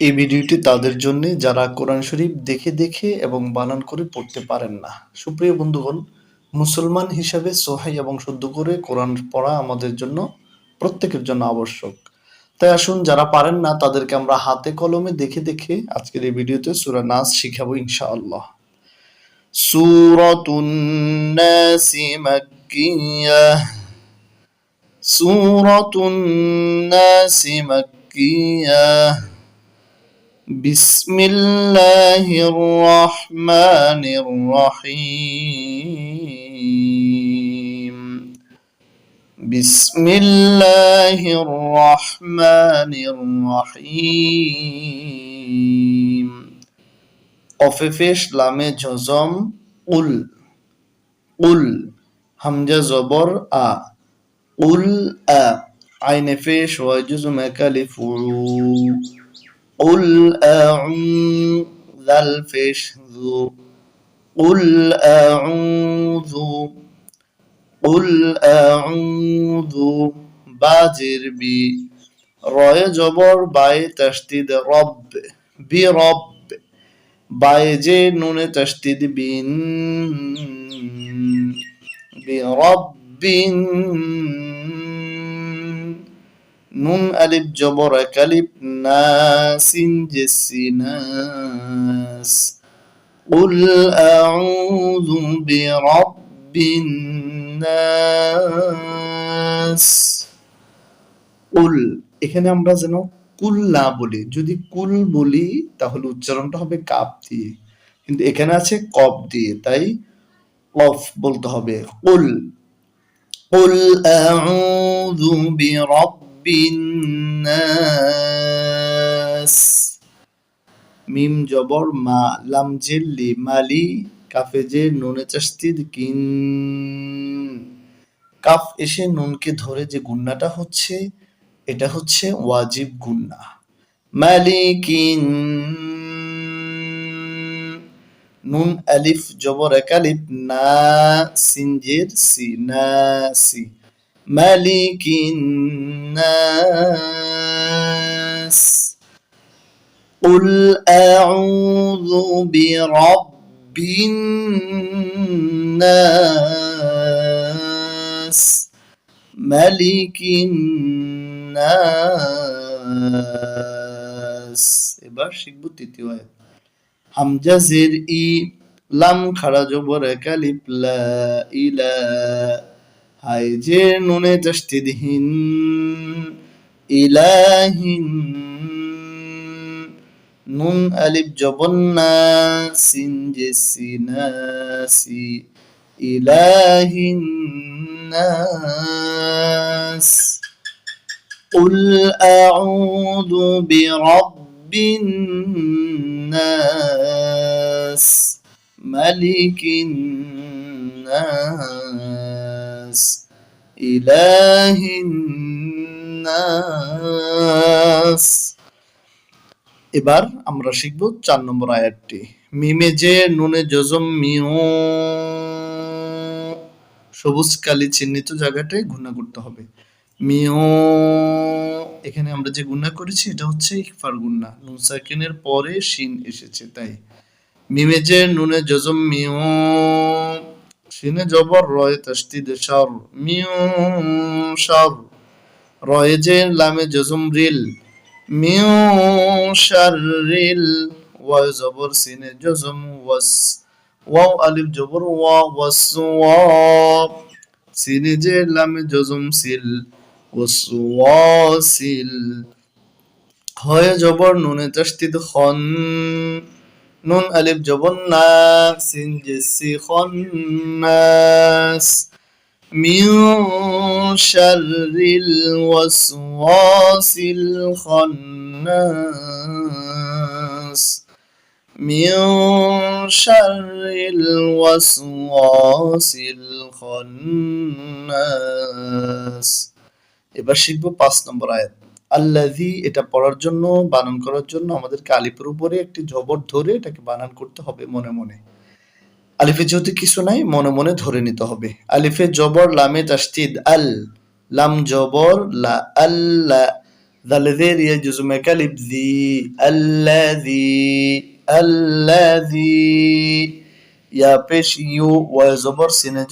এই ভিডিওটি তাদের জন্য যারা কোরআন শরীফ দেখে দেখে এবং বানান করে পড়তে পারেন না। সুপ্রিয় বন্ধুগণ, মুসলমান হিসাবে সহিহ এবং শুদ্ধ করে কোরআন পড়া আমাদের জন্য প্রত্যেকের জন্য আবশ্যক। তাই আসুন, যারা পারেন না তাদেরকে আমরা হাতে কলমে দেখে দেখে আজকের এই ভিডিওতে সূরা নাস শিখাবো ইনশাআল্লাহ। সূরাতুন নাস মাক্কিয়াহ। সূরাতুন নাস মাক্কিয়াহ। بسم الله الرحمن الرحيم. بسم الله الرحمن الرحيم. অফেফেশ লামে জজম উল উল হামজা জবর আ উল আ আইনে ফেশ ওয়াই জুজম একালিফ قل أعوذ الفش ذو قل أعوذ قل أعوذ باجر بي رأي جبر باي تشديد رب برب باي جي نون تشديد بن برب নুন আলিফ জবর একালিফ না সিন জেসি নাস কুল আউযু বিরাব্বিন নাস। কুল, এখানে আমরা যেন কুল না বলি। যদি কুল বলি তাহলে উচ্চারণটা হবে কাপ দিয়ে, কিন্তু এখানে আছে কফ দিয়ে, তাই কফ বলতে হবে। কুল কুল আউযু বিরাব্বিন নাস। মিম জবর মা লাম জিল্লি মালি কাফে যে নুনে তাসদীদ কিন। কাফ এসে নুনকে ধরে যে গুন্নাটা হচ্ছে এটা হচ্ছে ওয়াজিব গুন্না। মালিকিন নুন আলিফ জবর একালিফ না সিনজের সি নাসি মালিকিন নাস। قل أعوذ برب الناس ملك الناس। এবার শিখব তৃতীয় আয়াত। হামজা জের ই লাম খাড়া জবর একালিফ লা ইলা হাই যে নুনে তাসদীদ হিন ইলাহিন নুন আলিফ জবর না সিন জেসি নাসি ইলাহিন নাস। قل أعوذ برب الناس ملك الناس إله الناس। এবার আমরা শিখব 4 নম্বর আয়াতটি। মিমে যে নুনে জজম মিউ সবুজ কালি চিহ্নিত জায়গাটায় গুণা করতে হবে। মিউ, এখানে আমরা যে গুণা করেছি এটা হচ্ছে ইকফার গুণা, নুন সাকিনের পরে শিন এসেছে তাই। মিমে যে নুনে জজম মিউ শিনে জবর রয়ে তাসদীদ শার মিউ শার রয়ে যে লামে জজম রিল মিউ শাররিল ওয়া জবর সিনে জজম ওয়াস ওয়াও আলিফ জবর ওয়া ওয়াসওয়াব সিনে যে লামে জজম সিল ওয়াসওয়াসিল হয় জবর নুনে তাসদীদ খন নুন আলিফ জবর না সিন জেসি খন্নাস মিউ শাররিল ওয়াসওয়াসিল খন্নাস মিউ শাররিল ওয়াসওয়াসিল খন্নাস। এবার শিখব 5 নম্বর আয়াত। আল্লাযী, এটা পড়ার জন্য বানান করার জন্য আমাদেরকে আলিফের উপরে একটি জবর ধরে এটাকে বানান করতে হবে মনে মনে। আলিফে যেহেতু কিছু নাই মনে মনে ধরে নিতে হবে। আলিফে জবর লামে তাসদীদ আল লাম জবর লা আল্লা দালে দের ইয়া জুজুমে কালিব জি আল্লাযী ইয়া পেশ ইউ ওয়া জবর সিনে